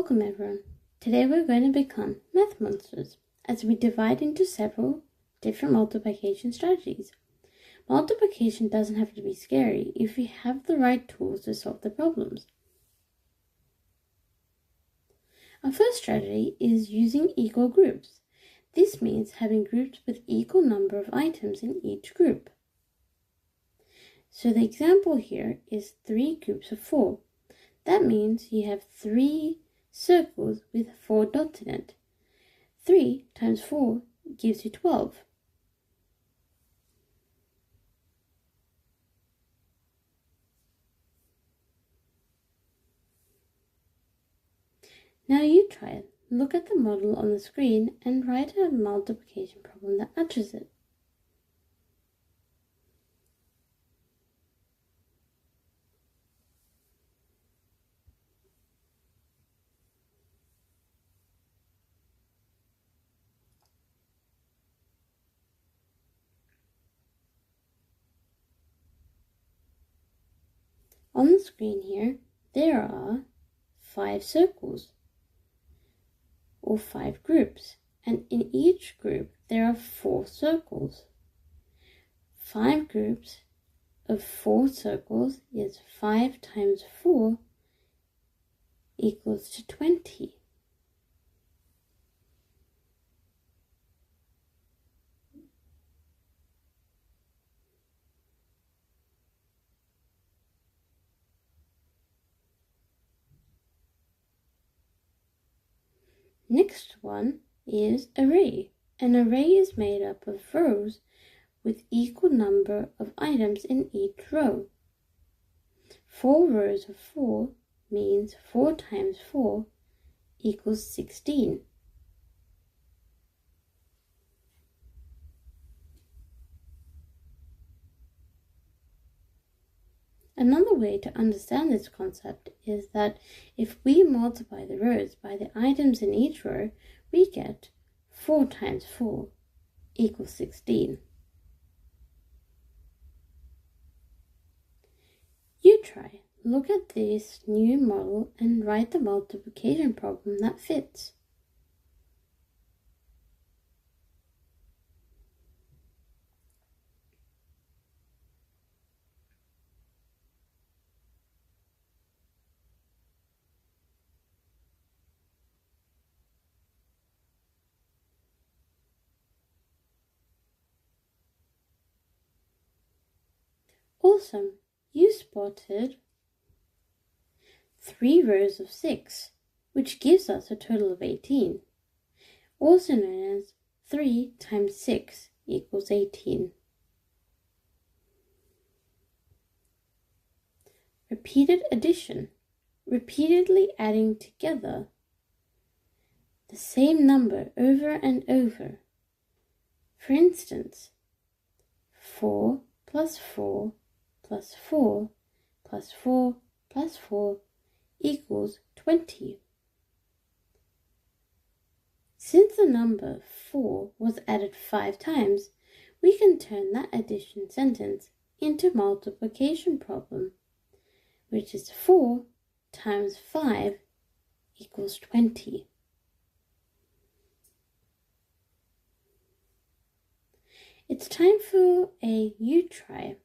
Welcome everyone. Today we're going to become math monsters as we divide into several different multiplication strategies. Multiplication doesn't have to be scary if we have the right tools to solve the problems. Our first strategy is using equal groups. This means having groups with equal number of items in each group. So the example here is 3 groups of 4. That means you have 3 circles with 4 dots in it. 3 times 4 gives you 12. Now you try it. Look at the model on the screen and write a multiplication problem that matches it. On the screen here, there are 5 circles, or 5 groups, and in each group there are 4 circles. 5 groups of 4 circles is 5 times 4 equals to 20. Next one is array. An array is made up of rows with equal number of items in each row. 4 rows of 4 means 4 times 4 equals 16. Another way to understand this concept is that if we multiply the rows by the items in each row, we get 4 times 4 equals 16. You try. Look at this new model and write the multiplication problem that fits. Awesome! You spotted 3 rows of 6, which gives us a total of 18, also known as 3 times 6 equals 18. Repeated addition, repeatedly adding together the same number over and over. For instance, 4 plus 4 plus 4 plus 4 plus 4 equals 20. Since the number 4 was added 5 times, we can turn that addition sentence into multiplication problem, which is 4 times 5 equals 20. It's time for a you try.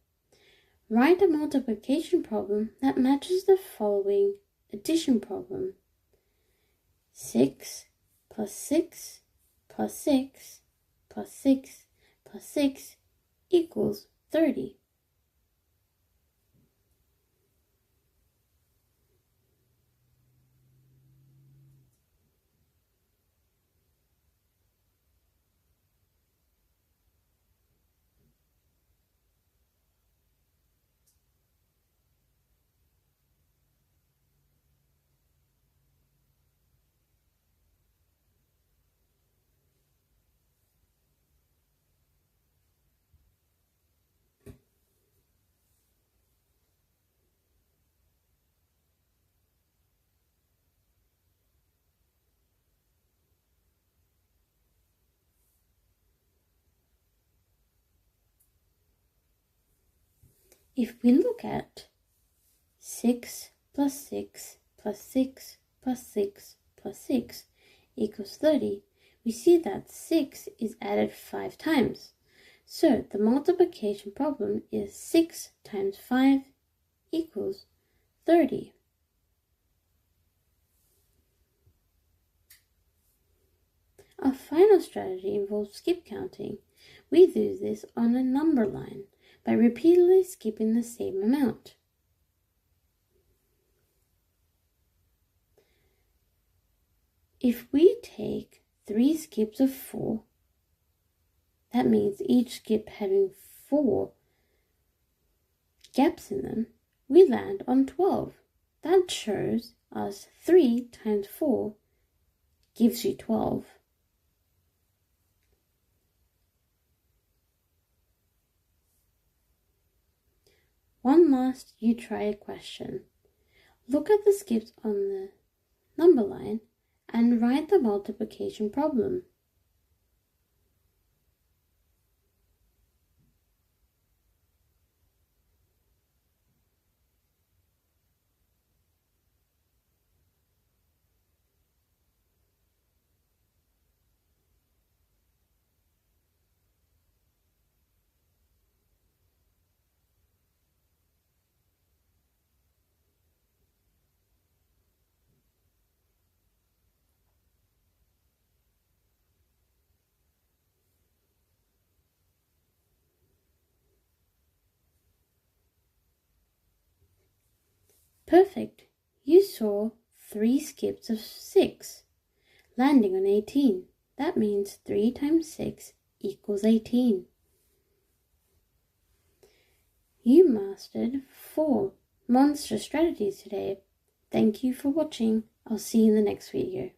Write a multiplication problem that matches the following addition problem. 6 plus 6 plus 6 plus 6 plus 6 equals 30. If we look at 6 plus 6 plus 6 plus 6 plus 6 equals 30, we see that 6 is added 5 times. So the multiplication problem is 6 times 5 equals 30. Our final strategy involves skip counting. We do this on a number line by repeatedly skipping the same amount. If we take 3 skips of 4, that means each skip having 4 gaps in them, we land on 12. That shows us 3 times 4 gives you 12. One last you try a question. Look at the skips on the number line and write the multiplication problem. Perfect! You saw 3 skips of 6, landing on 18. That means 3 times 6 equals 18. You mastered 4 monster strategies today. Thank you for watching. I'll see you in the next video.